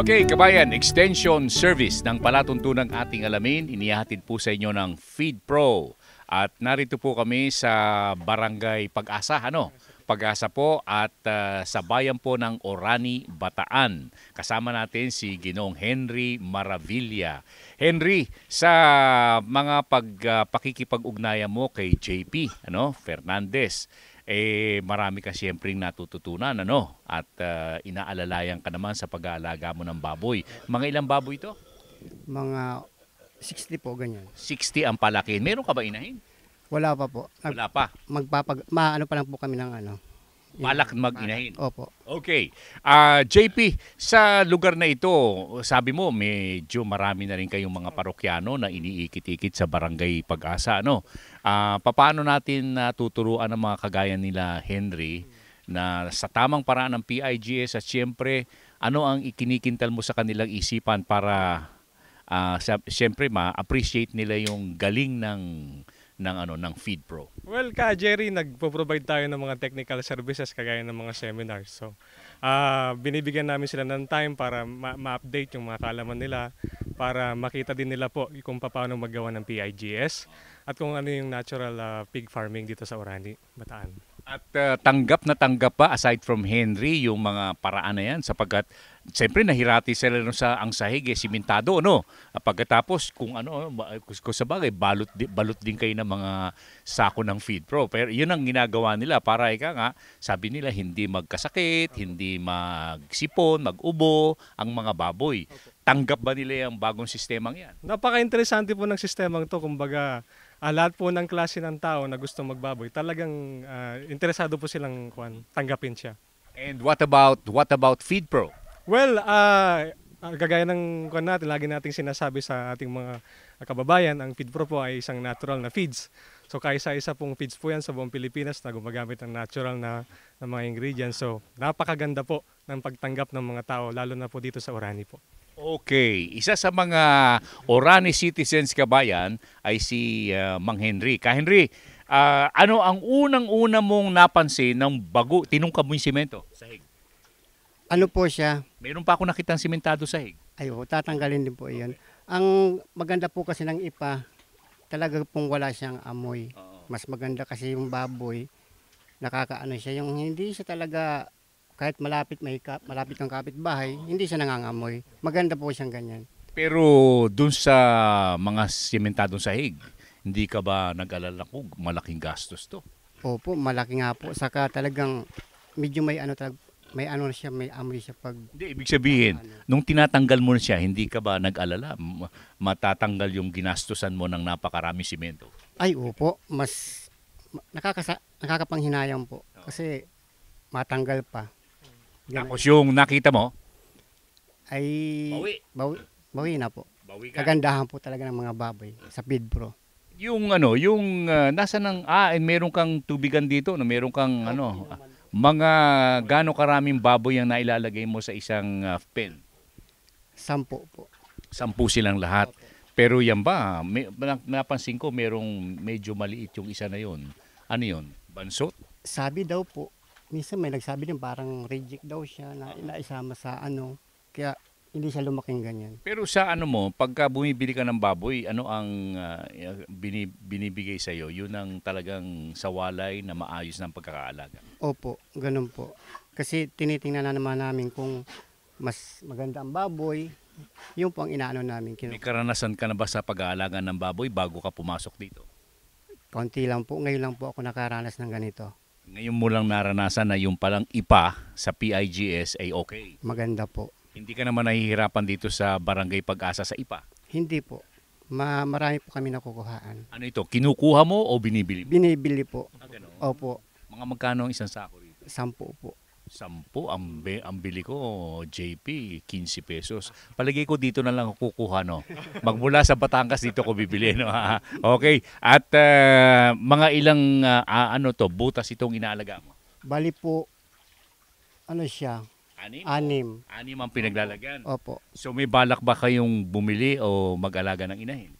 Okay, kabayan, extension service ng palatuntunang ating alamin, inihahatid po sa inyo ng Feed Pro. At narito po kami sa Barangay Pag-asa, Pag-asa po at sa bayan po ng Orani, Bataan. Kasama natin si Ginoong Henry Maravilla. Henry, sa mga pakikipag-ugnayan mo kay JP, Fernandez, marami ka siyempreng natututunan, At inaalalayan ka naman sa pag-aalaga mo ng baboy. Mga ilang baboy ito? Mga 60 po, ganyan. 60 ang palaki. Meron ka ba inahin? Wala pa po. Wala pa. Maano pa lang po kami ng Balak mag-inahin. Opo. Okay. JP, sa lugar na ito, sabi mo, medyo marami na rin kayong mga parokyano na iniikit-ikit sa Barangay Pag-asa, paano natin tuturuan ang mga kagaya nila, Henry, na sa tamang paraan ng PIGS at siyempre, ano ang ikinikintal mo sa kanilang isipan para siyempre ma-appreciate nila yung galing ng Feed Pro? Well, Jerry, nagpo-provide tayo ng mga technical services kagaya ng mga seminars. So, binibigyan namin sila ng time para ma-update yung mga kaalaman nila, para makita din nila po kung paano maggawa ng PIGS at kung ano yung natural pig farming dito sa Orani, Bataan. At tanggap na tanggap pa aside from Henry yung mga paraan na yan sapagkat siyempre nahirati sila sa ang sahig simentado pagkatapos kung sa bagay balot din kayo ng mga sako ng Feed Pro pero yun ang ginagawa nila para sabi nila hindi magkasakit, hindi magsipon, mag-ubo ang mga baboy. Tanggap ba nila yung bagong sistemang yan? Napaka-interesante po ng sistemang to, kumbaga lahat po ng klase ng tao na gusto magbaboy, talagang interesado po silang tanggapin siya. And what about Feed Pro? Well, kagaya ng natin, lagi nating sinasabi sa ating mga kababayan, ang Feed Pro po ay isang natural na feeds. So kaisa-isa pong feeds po yan sa buong Pilipinas na gumagamit ng natural na mga ingredients. So napakaganda po ng pagtanggap ng mga tao, lalo na po dito sa Orani po. Okay, isa sa mga Orani citizens kabayan ay si Mang Henry. Henry, ano ang unang-una mong napansin ng bago tinungkab mo yung simento? Sahig. Ano po siya? Mayroon pa ako nakitang simentado sahig. Tatanggalin din po iyon. Ang maganda po kasi ng ipa, talaga pong wala siyang amoy. Mas maganda kasi yung baboy, nakakaano siya. Yung hindi siya talaga, kahit malapit kang kapitbahay, hindi siya nangangamoy. Maganda po siyang ganyan. Pero dun sa mga simentadong sahig, hindi ka ba nag-alala kung malaking gastos to? Opo, malaki nga po. Saka talagang medyo may amoy siya pag... Hindi, ibig sabihin, nung tinatanggal mo na siya, hindi ka ba nag-alala? Matatanggal yung ginastusan mo ng napakaraming simento? Ay, opo. Mas nakakapanghinayang po. Kasi matanggal pa. Ganun. Tapos yung nakita mo? Ay... Bawi na po. Bawi ka. Kagandahan po talaga ng mga baboy sa Feed Pro. Yung nasa meron kang tubigan dito, meron kang mga gaano karaming baboy ang nailalagay mo sa isang pen? 10 po. 10 silang lahat. Pero yan ba, napansin ko merong medyo maliit yung isa na yon. Ano yon? Bansot? Sabi daw po, minsan may nagsabi din parang reject daw siya na inaisama sa kaya hindi siya lumaking ganyan. Pero sa pagka bumibili ka ng baboy, ano ang binibigay sa iyo? Yun ang talagang sawalay na maayos ng pagkakaalaga. Opo, ganun po. Kasi tinitingnan na naman namin kung mas maganda ang baboy, yun po ang inaano namin. May karanasan ka na ba sa pag-aalaga ng baboy bago ka pumasok dito? Konti lang po, ngayon lang po ako nakaranas ng ganito. Ngayon mo lang naranasan na yung palang ipa sa PIGS ay okay? Maganda po. Hindi ka naman nahihirapan dito sa Barangay Pag-asa sa ipa? Hindi po. Marami po kami nakukuhaan. Ano ito? Kinukuha mo o binibili mo? Binibili po. Opo. Mga magkano ang isang sako rito? 10 po. 10? Ang bili ko, JP, 15 pesos. Palagay ko dito na lang kukuha, Magmula sa Batangas, dito ko bibili, Okay. At mga ilang, butas itong inaalaga mo? Bali po, siya? 6. 6 ang pinaglalagyan? Opo. So may balak ba kayong bumili o mag-alaga ng inahin?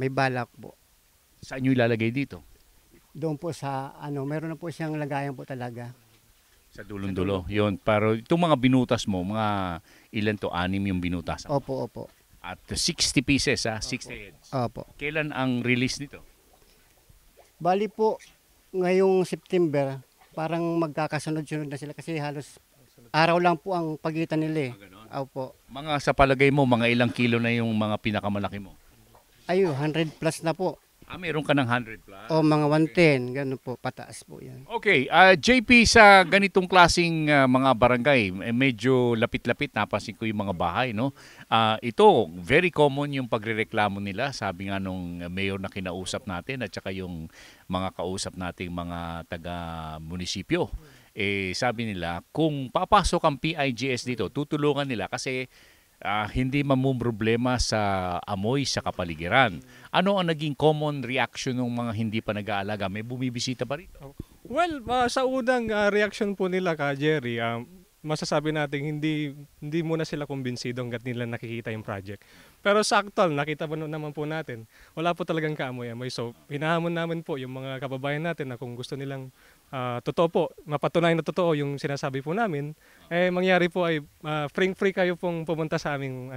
May balak po. Saan nyo ilalagay dito? Doon po sa, meron na po siyang lagayan po talaga. Sa dulong-dulo. Yun. Pero itong mga binutas mo, mga Ilan to? 6 yung binutasan. Opo, opo. At 60 pieces, 60 heads. Opo. Kailan ang release nito? Bali po, ngayong September, parang magkakasunod-sunod na sila kasi halos araw lang po ang pagitan nila eh. Opo. Mga sa palagay mo, mga ilang kilo na yung mga pinakamalaki mo? Ayo, 100 plus na po. Meron ka ng 100 plus? O mga 110, ganun po, pataas po yan. Okay, JP, sa ganitong klaseng mga barangay, medyo lapit-lapit, napansin ko yung mga bahay, no? Ito, very common yung pagrereklamo nila, sabi nga nung mayor na kinausap natin at saka yung mga kausap nating mga taga-munisipyo. Sabi nila, kung papasok ang PIGS dito, tutulungan nila kasi hindi mamumroblema sa amoy sa kapaligiran. Ano ang naging common reaction ng mga hindi pa nag-aalaga? May bumibisita ba rito? Well, sa unang reaction po nila ka Jerry, masasabi natin hindi muna sila kumbinsido hangga't nila nakikita yung project. Pero sa actual, nakita po naman po natin, wala po talagang kaamoy-amoy. So, hinahamon namin po yung mga kababayan natin na kung gusto nilang totoo po, mapatunayan na totoo yung sinasabi po namin, mangyari po ay free kayo pong pumunta sa aming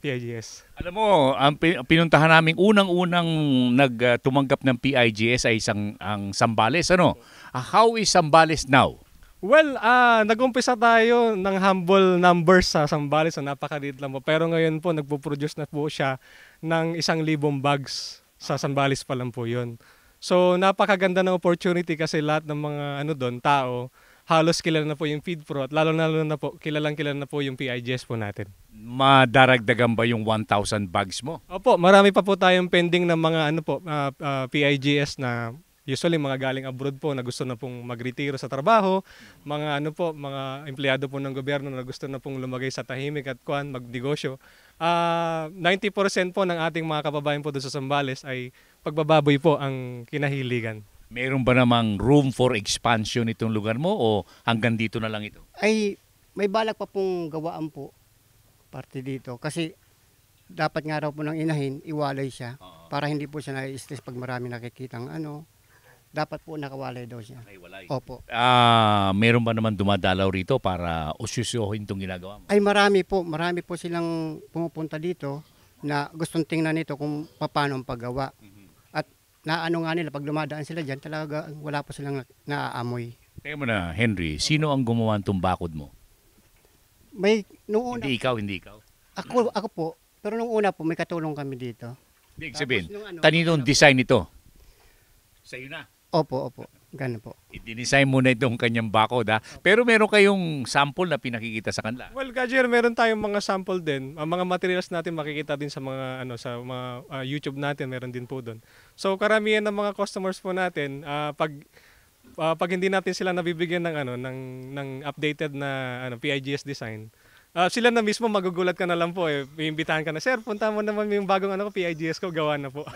PIGS. Alam mo, ang pinuntahan namin unang-unang tumanggap ng PIGS ay ang Zambales. Ano? How is Zambales now? Well, nag-umpisa tayo ng humble numbers sa Zambales, so napakaliit lang po. Pero ngayon po, nagpo-produce na po siya ng 1,000 bags sa Zambales pa lang po yun. So, napakaganda ng opportunity kasi lahat ng mga tao, halos kilala na po yung Feed Pro at lalo na po, kilala na po yung PIGS po natin. Madaragdagan ba yung 1,000 bags mo? Opo, marami pa po tayong pending na mga PIGS na usually mga galing abroad po na gusto na pong magretiro sa trabaho, mga mga empleyado po ng gobyerno na gusto na pong lumagay sa tahimik at magnegosyo. 90% po ng ating mga kababayan po doon sa Zambales ay pagbababoy po ang kinahiligan. Meron ba namang room for expansion itong lugar mo o hanggang dito na lang ito? Ay, may balak pa pong gawaan po, parte dito. Kasi dapat nga raw po ng inahin, iwalay siya. Para hindi po siya na-stress pag marami nakikitang dapat po nakawalay daw siya. Opo. Meron ba naman dumadalaw rito para usyusyohin itong ginagawa mo? Ay marami po silang pumupunta dito na gustong tingnan nito kung paano ang paggawa. At naano nga nila, pag dumadaan sila dyan, talaga wala po silang naaamoy. Teka mo na, Henry, sino ang gumawa itong bakod mo? May, nung una, Hindi ikaw. ako po, pero nung una po, may katulong kami dito. Hindi, sabihin, nung taninong design ito? Sa'yo na. Opo. Ganun po. I-design muna itong kanyang bakod, ha? Pero meron kayong sample na pinakikita sa kanila. Well, Kajer, meron tayong mga sample din. Ang mga materials natin makikita din sa mga YouTube natin, meron din po doon. So karamihan ng mga customers po natin, pag hindi natin sila nabibigyan ng updated na PIGS design, sila na mismo magugulat ka na lang po iimbitahan ka na, sir, punta mo naman yung bagong PIGS ko, gawa na po.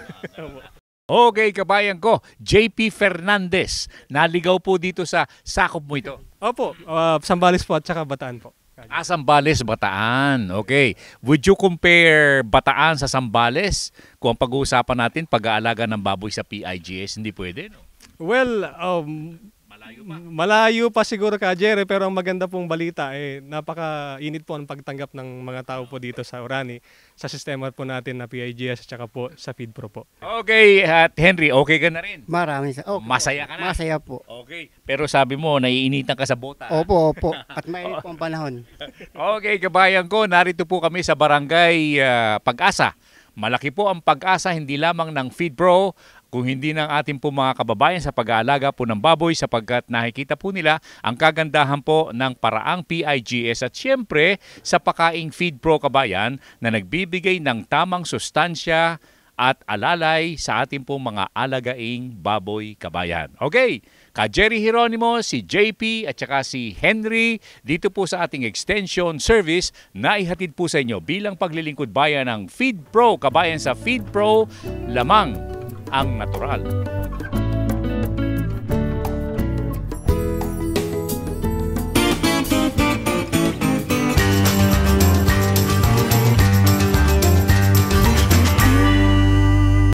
Okay, kabayan ko, JP Fernandez. Naligaw po dito sa sakop mo ito. Opo, Zambales po at saka Bataan po. Zambales, Bataan. Okay. Would you compare Bataan sa Zambales? Kung ang pag-uusapan natin, pag-aalaga ng baboy sa PIGS, hindi pwede, no? Well, malayo pa siguro ka, Jerry, pero ang maganda pong balita, napaka-init po ang pagtanggap ng mga tao po dito sa Orani sa sistema po natin na PIGS at saka po sa Feed Pro po. Okay, at Henry, okay ka na rin? Masaya ka na? Masaya po. Okay, pero sabi mo, naiinitan ka sa bota. Opo. At mainit po ang panahon. Okay, kabayan ko, narito po kami sa Barangay Pag-asa. Malaki po ang pag-asa hindi lamang ng Feed Pro, kung hindi ng ating po mga kababayan sa pag-aalaga po ng baboy sapagkat nakikita po nila ang kagandahan po ng paraang PIGS at siyempre sa pakaing Feed Pro kabayan na nagbibigay ng tamang sustansya at alalay sa ating po mga alagaing baboy kabayan. Okay, ka Jerry Hieronimo, si JP at saka si Henry dito po sa ating extension service na ihatid po sa inyo bilang paglilingkod bayan ng Feed Pro kabayan sa Feed Pro lamang ang natural.